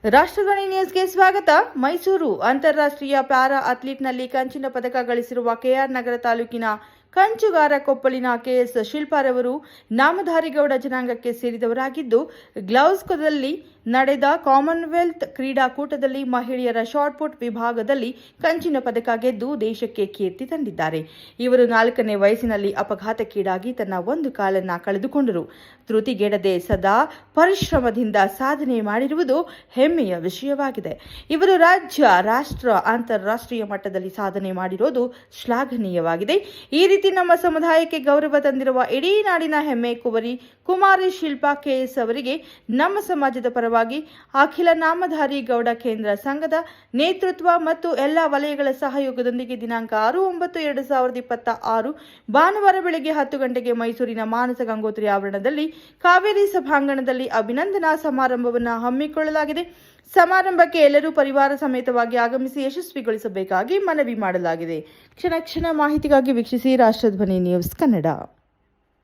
ರಾಷ್ಟ್ರವಾಣಿ ನ್ಯೂಸ್ಗೆ ಸ್ವಾಗತ. ಮೈಸೂರು ಅಂತಾರಾಷ್ಟ್ರೀಯ ಪ್ಯಾರಾ ಅಥ್ಲೀಟ್ನಲ್ಲಿ ಕಂಚಿನ ಪದಕ ಗಳಿಸಿರುವ ಕೆಆರ್ ನಗರ ತಾಲೂಕಿನ ಕಂಚುಗಾರ ಕೊಪ್ಪಲಿನ ಕೆಎಸ್ ಶಿಲ್ಪಾರವರು ನಾಮಧಾರಿಗೌಡ ಜನಾಂಗಕ್ಕೆ ಸೇರಿದವರಾಗಿದ್ದು, ಗ್ಲಾಸ್ಗೋದಲ್ಲಿ ನಡೆದ ಕಾಮನ್ವೆಲ್ತ್ ಕ್ರೀಡಾಕೂಟದಲ್ಲಿ ಮಹಿಳೆಯರ ಶಾಟ್ಪುಟ್ ವಿಭಾಗದಲ್ಲಿ ಕಂಚಿನ ಪದಕ ಗೆದ್ದು ದೇಶಕ್ಕೆ ಕೀರ್ತಿ ತಂದಿದ್ದಾರೆ. ಇವರು 4ನೇ ವಯಸ್ಸಿನಲ್ಲಿ ಅಪಘಾತಕ್ಕೀಡಾಗಿ ತನ್ನ ಒಂದು ಕಾಲನ್ನು ಕಳೆದುಕೊಂಡರು. ಧೃತಿಗೆಡದೆ ಸದಾ ಪರಿಶ್ರಮದಿಂದ ಸಾಧನೆ ಮಾಡಿರುವುದು ಹೆಮ್ಮೆಯ ವಿಷಯವಾಗಿದೆ. ಇವರು ರಾಜ್ಯ, ರಾಷ್ಟ್ರ, ಅಂತಾರಾಷ್ಟ್ರೀಯ ಮಟ್ಟದಲ್ಲಿ ಸಾಧನೆ ಮಾಡಿರೋದು ಶ್ಲಾಘನೀಯವಾಗಿದೆ. ಈ ರೀತಿ ನಮ್ಮ ಸಮುದಾಯಕ್ಕೆ ಗೌರವ ತಂದಿರುವ ಇಡೀ ನಾಡಿನ ಹೆಮ್ಮೆ ಕುವರಿ ಕುಮಾರಿ ಶಿಲ್ಪಾ ಕೆಎಸ್ ಅವರಿಗೆ ನಮ್ಮ ಸಮಾಜದ ಪರವಾಗಿ ಅಖಿಲ ನಾಮಧಾರಿ ಗೌಡ ಕೇಂದ್ರ ಸಂಘದ ನೇತೃತ್ವ ಮತ್ತು ಎಲ್ಲ ವಲಯಗಳ ಸಹಯೋಗದೊಂದಿಗೆ ದಿನಾಂಕ 6/9/2026 ಭಾನುವಾರ ಬೆಳಗ್ಗೆ 10 ಗಂಟೆಗೆ ಮೈಸೂರಿನ ಮಾನಸ ಗಂಗೋತ್ರಿ ಆವರಣದಲ್ಲಿ ಕಾವೇರಿ ಸಭಾಂಗಣದಲ್ಲಿ ಅಭಿನಂದನಾ ಸಮಾರಂಭವನ್ನು ಹಮ್ಮಿಕೊಳ್ಳಲಾಗಿದೆ. ಸಮಾರಂಭಕ್ಕೆ ಎಲ್ಲರೂ ಪರಿವಾರ ಸಮೇತವಾಗಿ ಆಗಮಿಸಿ ಯಶಸ್ವಿಗೊಳಿಸಬೇಕಾಗಿ ಮನವಿ ಮಾಡಲಾಗಿದೆ. ಕ್ಷಣ ಕ್ಷಣ ಮಾಹಿತಿಗಾಗಿ ವೀಕ್ಷಿಸಿ ರಾಷ್ಟ್ರಧ್ವನಿ ನ್ಯೂಸ್ ಕನ್ನಡ.